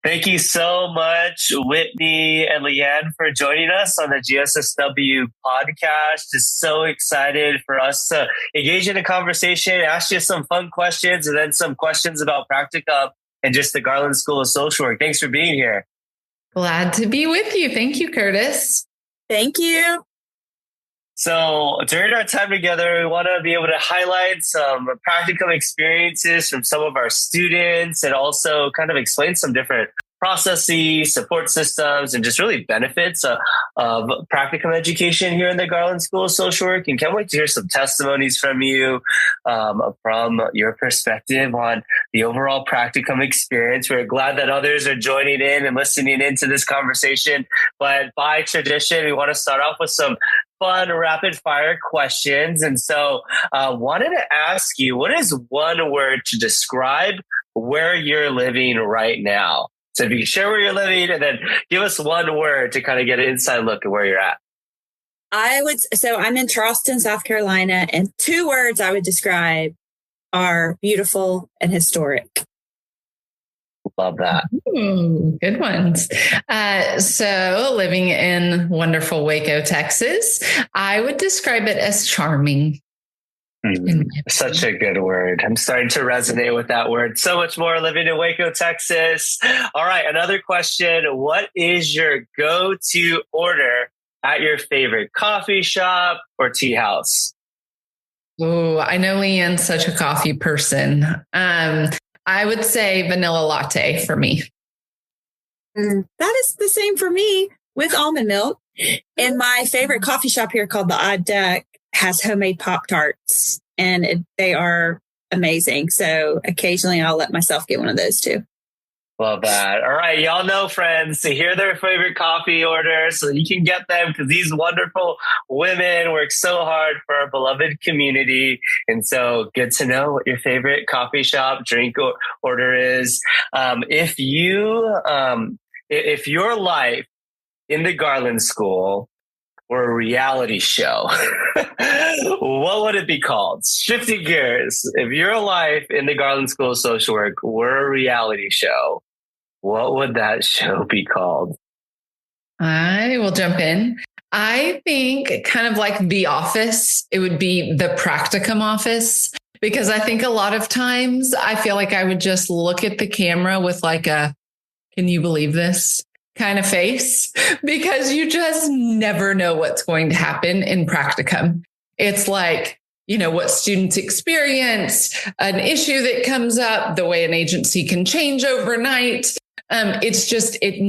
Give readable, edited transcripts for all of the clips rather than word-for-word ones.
Thank you so much, Whitney and LeAnn, for joining us on the GSSW podcast. Just so excited for us to engage in a conversation, ask you some fun questions, and then some questions about Practicum and just the Garland School of Social Work. Thanks for being here. Glad to be with you. Thank you, Curtis. Thank you. So during our time together, we want to be able to highlight some practicum experiences from some of our students and also kind of explain some different processes, support systems, and just really benefits of practicum education here in the Garland School of Social Work. And can't wait to hear some testimonies from you from your perspective on the overall practicum experience. We're glad that others are joining in and listening into this conversation. But by tradition, we want to start off with some fun rapid fire questions. And so wanted to ask you, what is one word to describe where you're living right now? So if you can share where you're living and then give us one word to kind of get an inside look at where you're at. So I'm in Charleston, South Carolina, and two words I would describe are beautiful and historic. Love that. Good ones. So living in wonderful Waco, Texas, I would describe it as charming. Such a good word. I'm starting to resonate with that word so much more living in Waco, Texas. All right. Another question. What is your go-to order at your favorite coffee shop or tea house? Oh, I know LeAnn's such a coffee person. I would say vanilla latte for me. That is the same for me with almond milk. And my favorite coffee shop here called the Odd Duck has homemade Pop-Tarts, and they are amazing. So occasionally I'll let myself get one of those too. Love that. All right. Y'all know, friends, to hear their favorite coffee orders so you can get them because these wonderful women work so hard for our beloved community. And so good to know what your favorite coffee shop drink order is. If your life in the Garland School were a reality show, what would it be called? Shifting gears. If your life in the Garland School of Social Work were a reality show, what would that show be called? I will jump in. I think kind of like The Office, it would be the Practicum office, because I think a lot of times I feel like I would just look at the camera with like a, can you believe this kind of face? Because you just never know what's going to happen in Practicum. It's like, what students experience, an issue that comes up, the way an agency can change overnight. It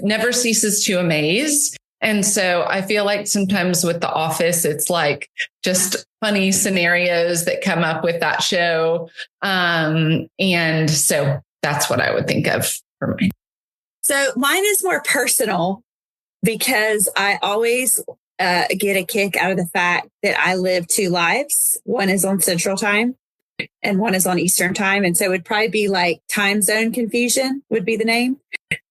never ceases to amaze. And so I feel like sometimes with The Office, it's like just funny scenarios that come up with that show. And so that's what I would think of for mine. So mine is more personal because I always get a kick out of the fact that I live two lives. One is on Central Time and one is on Eastern Time. And so it would probably be like time zone confusion would be the name.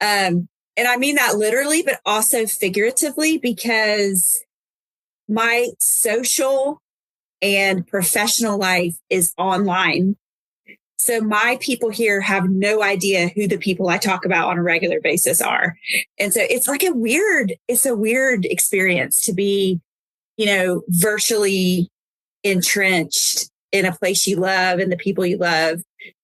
And I mean that literally, but also figuratively, because my social and professional life is online. So my people here have no idea who the people I talk about on a regular basis are. And so it's like a weird experience to be, virtually entrenched in a place you love and the people you love,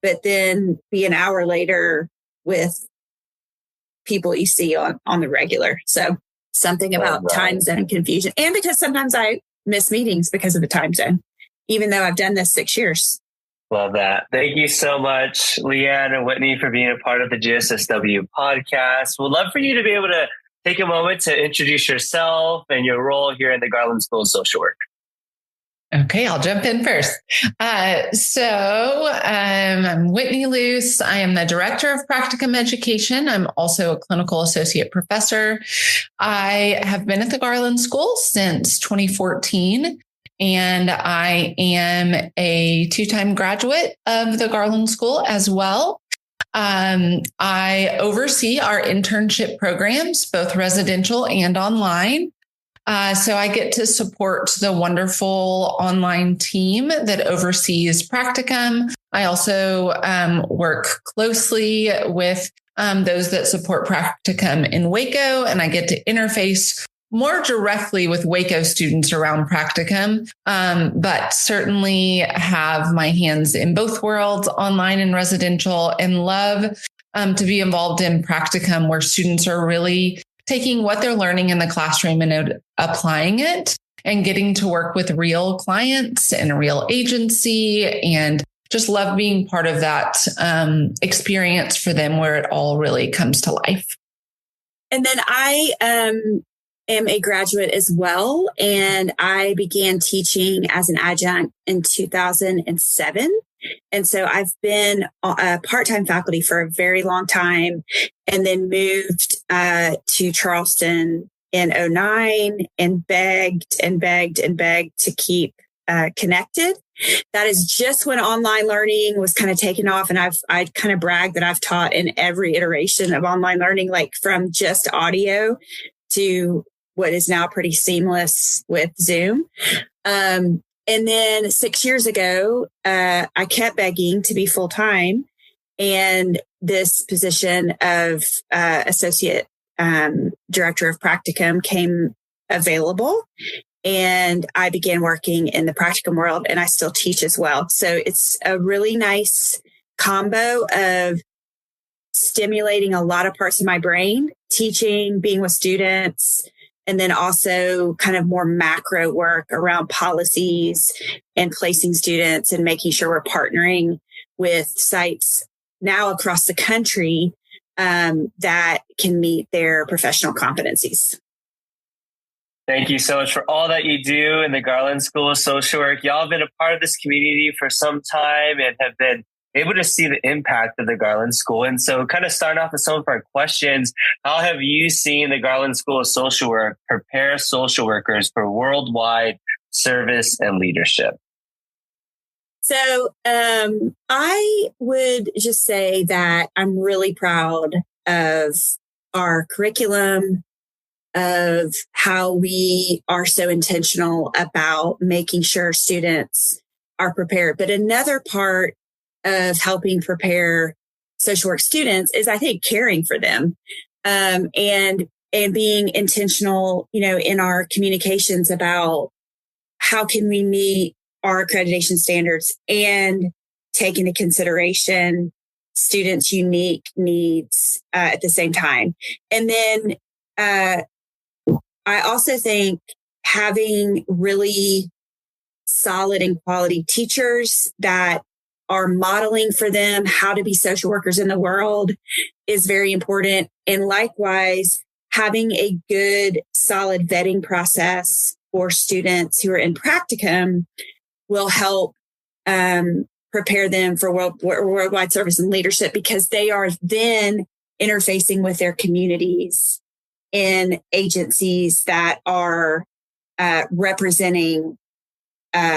but then be an hour later with people you see on the regular. So something about time zone confusion. And because sometimes I miss meetings because of the time zone, even though I've done this 6 years. Love that. Thank you so much, LeAnn and Whitney, for being a part of the GSSW podcast. We'd love for you to be able to take a moment to introduce yourself and your role here in the Garland School of Social Work. Okay, I'll jump in first. I'm Whitney Luce. I am the director of Practicum Education. I'm also a clinical associate professor. I have been at the Garland School since 2014, and I am a two-time graduate of the Garland School as well. I oversee our internship programs, both residential and online. So I get to support the wonderful online team that oversees Practicum. I also work closely with those that support Practicum in Waco, and I get to interface more directly with Waco students around Practicum, but certainly have my hands in both worlds, online and residential, and love to be involved in Practicum, where students are really taking what they're learning in the classroom and applying it and getting to work with real clients and a real agency, and just love being part of that experience for them where it all really comes to life. And then I am a graduate as well, and I began teaching as an adjunct in 2007. And so I've been a part-time faculty for a very long time, and then moved to Charleston in 2009 and begged to keep connected. That is just when online learning was kind of taken off. And I kind of brag that I've taught in every iteration of online learning, like from just audio to what is now pretty seamless with Zoom. And then 6 years ago, I kept begging to be full time, and this position of associate director of Practicum came available, and I began working in the Practicum world, and I still teach as well. So it's a really nice combo of stimulating a lot of parts of my brain, teaching, being with students, and then also kind of more macro work around policies and placing students and making sure we're partnering with sites now across the country that can meet their professional competencies. Thank you so much for all that you do in the Garland School of Social Work. Y'all have been a part of this community for some time and have been able to see the impact of the Garland School. And so kind of starting off with some of our questions, how have you seen the Garland School of Social Work prepare social workers for worldwide service and leadership? So I would just say that I'm really proud of our curriculum, of how we are so intentional about making sure students are prepared. But another part of helping prepare social work students is, I think, caring for them, and being intentional, in our communications about how can we meet our accreditation standards and take into consideration students' unique needs at the same time. And then I also think having really solid and quality teachers that are modeling for them how to be social workers in the world is very important. And likewise, having a good, solid vetting process for students who are in Practicum will help prepare them for worldwide service and leadership, because they are then interfacing with their communities in agencies that are representing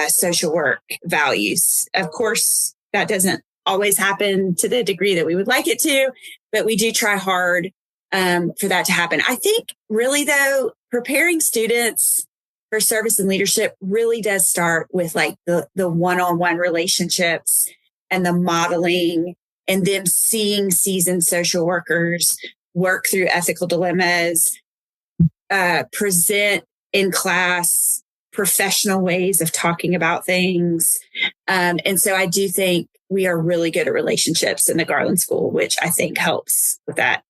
social work values. Of course, that doesn't always happen to the degree that we would like it to, but we do try hard for that to happen. I think really, though, preparing students for service and leadership really does start with like the one-on-one relationships and the modeling, and them seeing seasoned social workers work through ethical dilemmas, present in class professional ways of talking about things. And so I do think we are really good at relationships in the Garland School, which I think helps with that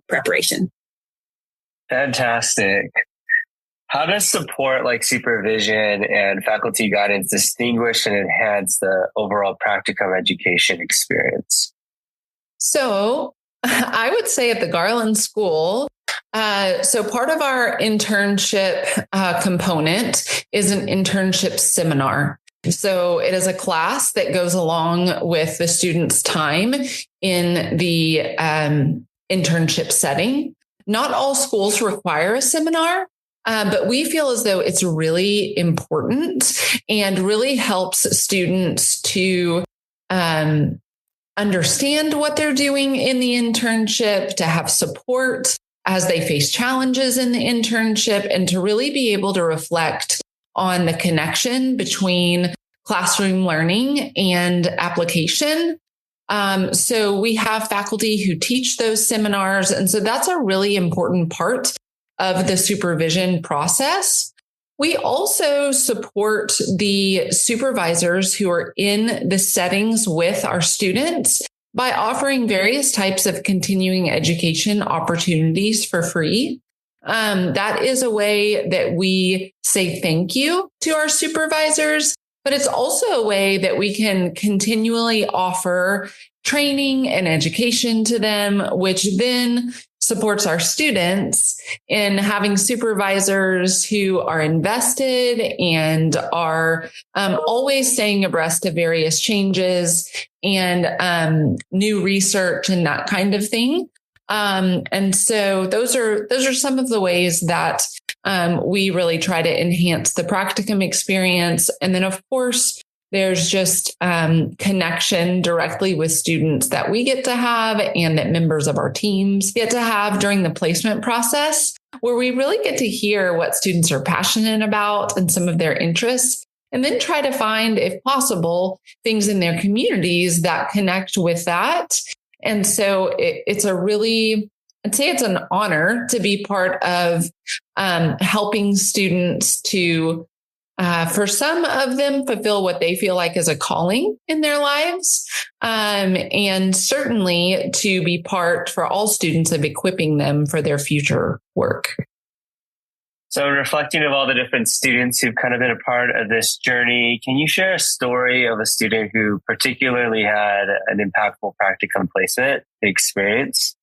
preparation. Fantastic. How does support like supervision and faculty guidance distinguish and enhance the overall Practicum education experience? So I would say at the Garland School, so part of our internship component is an internship seminar. So it is a class that goes along with the student's time in the internship setting. Not all schools require a seminar, but we feel as though it's really important and really helps students to understand what they're doing in the internship, to have support as they face challenges in the internship, and to really be able to reflect on the connection between classroom learning and application. So we have faculty who teach those seminars. And so that's a really important part of the supervision process. We also support the supervisors who are in the settings with our students by offering various types of continuing education opportunities for free. That is a way that we say thank you to our supervisors, but it's also a way that we can continually offer training and education to them, which then supports our students in having supervisors who are invested and are always staying abreast of various changes and new research and that kind of thing. And so those are some of the ways that we really try to enhance the practicum experience. And then, of course, there's just connection directly with students that we get to have and that members of our teams get to have during the placement process, where we really get to hear what students are passionate about and some of their interests, and then try to find, if possible, things in their communities that connect with that. And so it's a really, I'd say it's an honor to be part of helping students to, for some of them, fulfill what they feel like is a calling in their lives. And certainly to be part for all students of equipping them for their future work. So reflecting of all the different students who've kind of been a part of this journey, can you share a story of a student who particularly had an impactful practicum placement experience?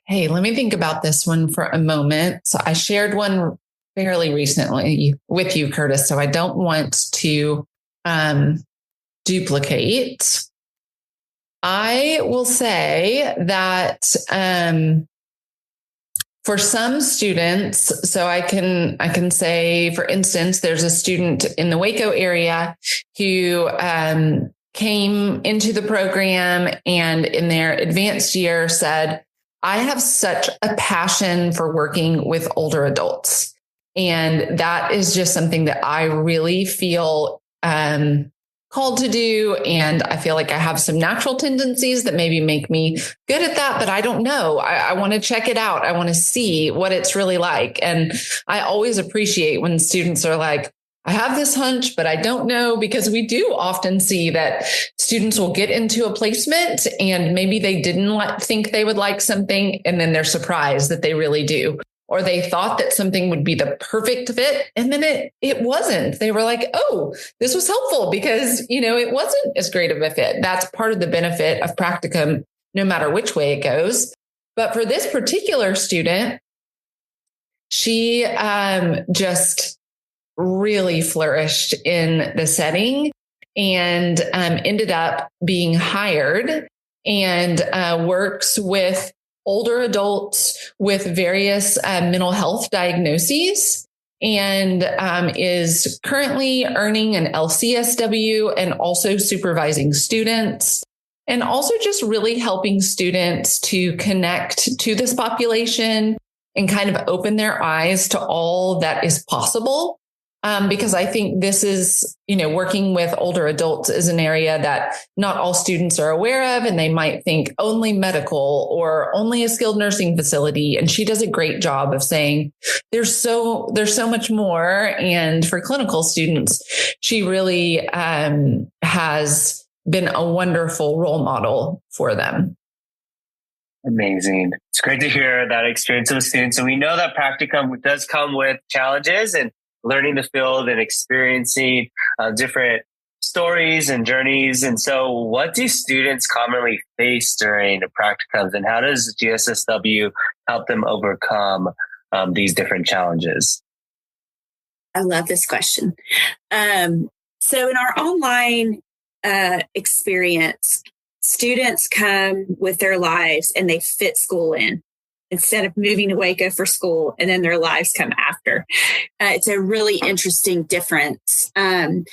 Hey, let me think about this one for a moment. So I shared one fairly recently with you, Curtis, so I don't want to duplicate. I will say that for some students, so I can say, for instance, there's a student in the Waco area who came into the program and in their advanced year said, I have such a passion for working with older adults. And that is just something that I really feel called to do. And I feel like I have some natural tendencies that maybe make me good at that, but I don't know. I want to check it out. I want to see what it's really like. And I always appreciate when students are like, I have this hunch, but I don't know, because we do often see that students will get into a placement and maybe they didn't think they would like something, and then they're surprised that they really do. Or they thought that something would be the perfect fit, and then it wasn't. They were like, oh, this was helpful because, it wasn't as great of a fit. That's part of the benefit of practicum, no matter which way it goes. But for this particular student, she just really flourished in the setting and ended up being hired and works with older adults with various mental health diagnoses, and is currently earning an LCSW and also supervising students, and also just really helping students to connect to this population and kind of open their eyes to all that is possible. Because I think this is, working with older adults is an area that not all students are aware of, and they might think only medical or only a skilled nursing facility. And she does a great job of saying there's so much more. And for clinical students, she really has been a wonderful role model for them. Amazing. It's great to hear that experience of the students. And we know that practicum does come with challenges and learning the field and experiencing different stories and journeys. And so what do students commonly face during the practicums, and how does GSSW help them overcome these different challenges? I love this question. So in our online experience, students come with their lives and they fit school in, instead of moving to Waco for school and then their lives come after. It's a really interesting difference. And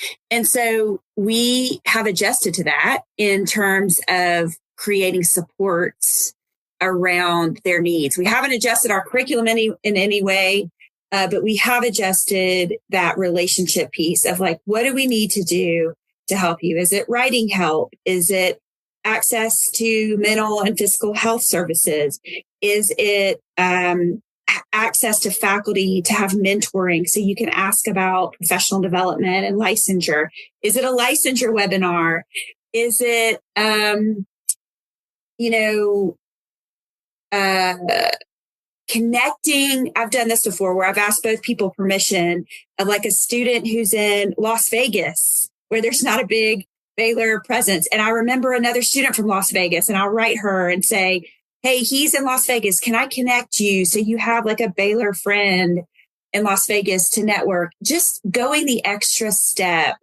so we have adjusted to that in terms of creating supports around their needs. We haven't adjusted our curriculum in any way, but we have adjusted that relationship piece of like, what do we need to do to help you? Is it writing help? Is it access to mental and physical health services? Is it access to faculty to have mentoring so you can ask about professional development and licensure? Is it a licensure webinar? Is it, connecting? I've done this before where I've asked both people permission of like a student who's in Las Vegas where there's not a big Baylor presence. And I remember another student from Las Vegas, and I'll write her and say, hey, he's in Las Vegas. Can I connect you so you have like a Baylor friend in Las Vegas to network? Just going the extra step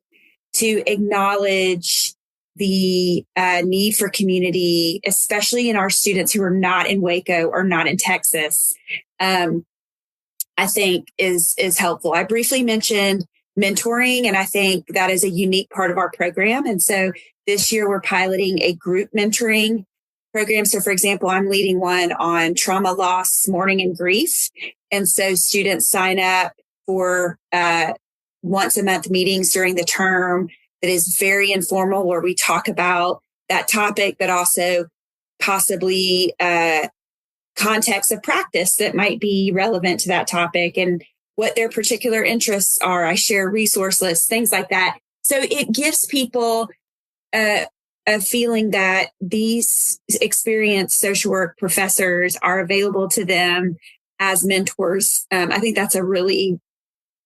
to acknowledge the need for community, especially in our students who are not in Waco or not in Texas, I think is helpful. I briefly mentioned mentoring, and I think that is a unique part of our program. And so this year we're piloting a group mentoring program. So for example, I'm leading one on trauma, loss, mourning, and grief. And so students sign up for once a month meetings during the term that is very informal, where we talk about that topic, but also possibly context of practice that might be relevant to that topic and what their particular interests are. I share resource lists, things like that. So it gives people a feeling that these experienced social work professors are available to them as mentors. I think that's a really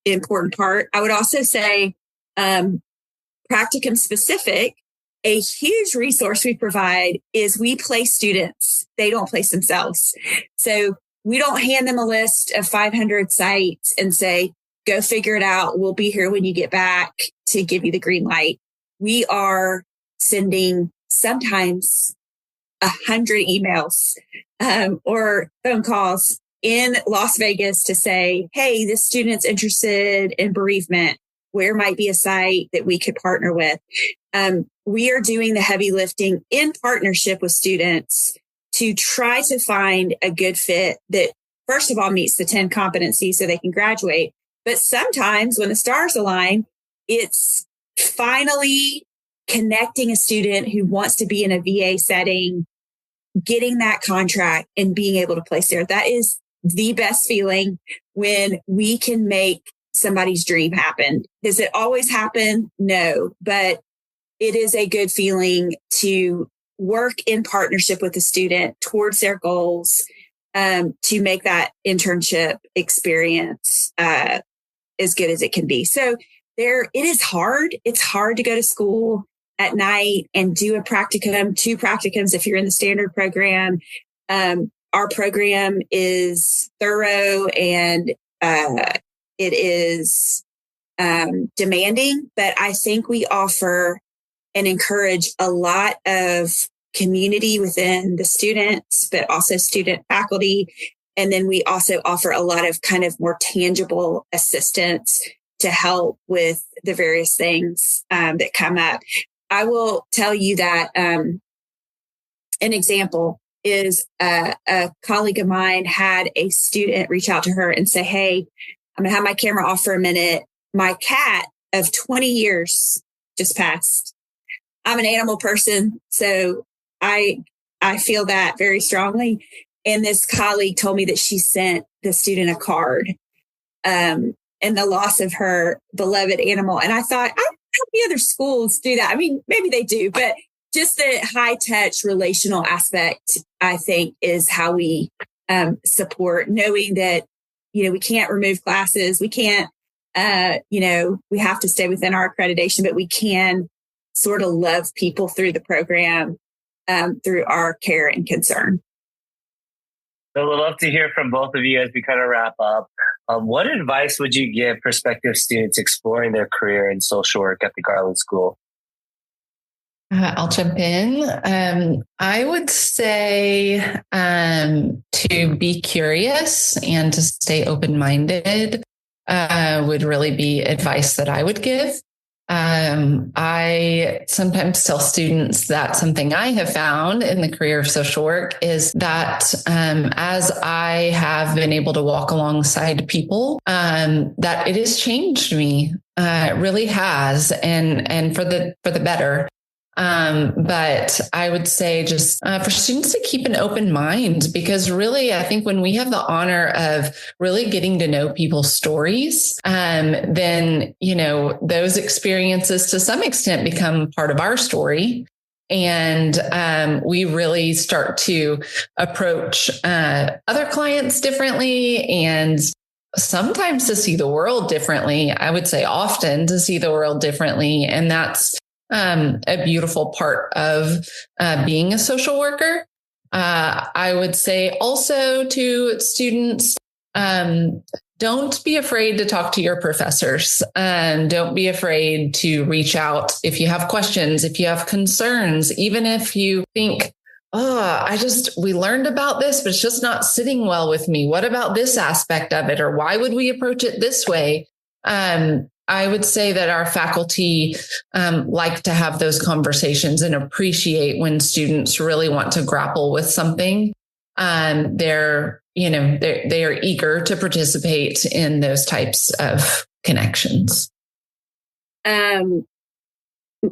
important part. I would also say Practicum specific, a huge resource we provide is we place students. They don't place themselves. So we don't hand them a list of 500 sites and say, go figure it out. We'll be here when you get back to give you the green light. We are sending sometimes 100 emails or phone calls in Las Vegas to say, hey, this student's interested in bereavement. Where might be a site that we could partner with? We are doing the heavy lifting in partnership with students to try to find a good fit that, first of all, meets the 10 competencies so they can graduate. But sometimes when the stars align, it's finally connecting a student who wants to be in a VA setting, getting that contract and being able to place there. That is the best feeling when we can make somebody's dream happen. Does it always happen? No, but it is a good feeling to work in partnership with the student towards their goals, to make that internship experience as good as it can be. So it is hard. It's hard to go to school at night and do a practicum, 2 practicums if you're in the standard program. Our program is thorough and it is demanding, but I think we offer and encourage a lot of community within the students, but also student faculty. And then we also offer a lot of kind of more tangible assistance to help with the various things that come up. I will tell you that an example is a colleague of mine had a student reach out to her and say, hey, I'm going to have my camera off for a minute. My cat of 20 years just passed. I'm an animal person, so I feel that very strongly. And this colleague told me that she sent the student a card and the loss of her beloved animal. And I thought, how many other schools do that? I mean, maybe they do, but just the high touch relational aspect, I think, is how we support, knowing that, we can't remove classes. We can't, we have to stay within our accreditation, but we can sort of love people through the program, through our care and concern. So we'd love to hear from both of you as we kind of wrap up. What advice would you give prospective students exploring their career in social work at the Garland School? I'll jump in. I would say to be curious and to stay open-minded would really be advice that I would give. I sometimes tell students that something I have found in the career of social work is that as I have been able to walk alongside people, that it has changed me. It really has, and for the better. But I would say just for students to keep an open mind, because really, I think when we have the honor of really getting to know people's stories, then, those experiences to some extent become part of our story. And we really start to approach other clients differently, and sometimes to see the world differently. I would say often to see the world differently. And that's a beautiful part of being a social worker. I would say also to students, don't be afraid to talk to your professors. Don't be afraid to reach out if you have questions, if you have concerns, even if you think, we learned about this, but it's just not sitting well with me. What about this aspect of it? Or why would we approach it this way? I would say that our faculty like to have those conversations and appreciate when students really want to grapple with something. They're eager to participate in those types of connections.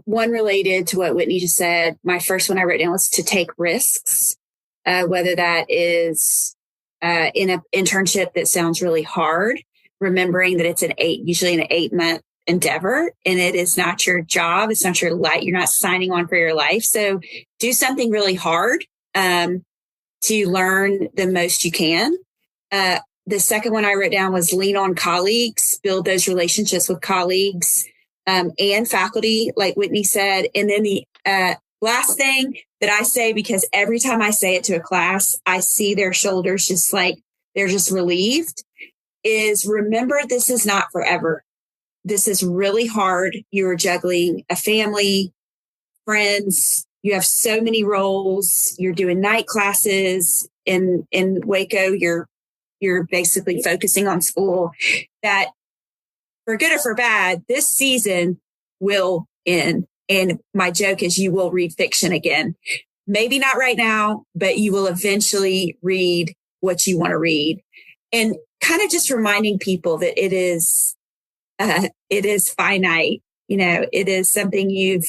One related to what Whitney just said, my first one I wrote down was to take risks, whether that is in an internship that sounds really hard, remembering that it's usually an 8-month endeavor, and it is not your job. It's not your life. You're not signing on for your life. So do something really hard to learn the most you can. The second one I wrote down was lean on colleagues, build those relationships with colleagues and faculty, like Whitney said. And then the last thing that I say, because every time I say it to a class, I see their shoulders just like they're just relieved, is remember, this is not forever. This is really hard. You are juggling a family, friends. You have so many roles. You're doing night classes in Waco. You're basically focusing on school. That for good or for bad, this season will end. And my joke is you will read fiction again. Maybe not right now, but you will eventually read what you want to read. And kind of just reminding people that it is finite. It is something you've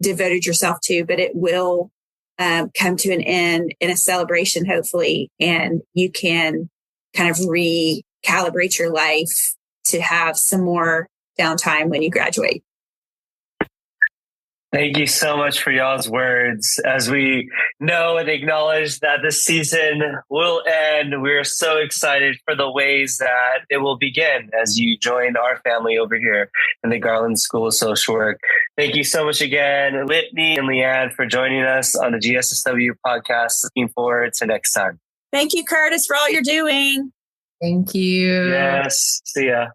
devoted yourself to, but it will come to an end in a celebration, hopefully, and you can kind of recalibrate your life to have some more downtime when you graduate. Thank you so much for y'all's words. As we know and acknowledge that this season will end, we're so excited for the ways that it will begin as you join our family over here in the Garland School of Social Work. Thank you so much again, Whitney and LeAnn, for joining us on the GSSW podcast. Looking forward to next time. Thank you, Curtis, for all you're doing. Thank you. Yes. See ya.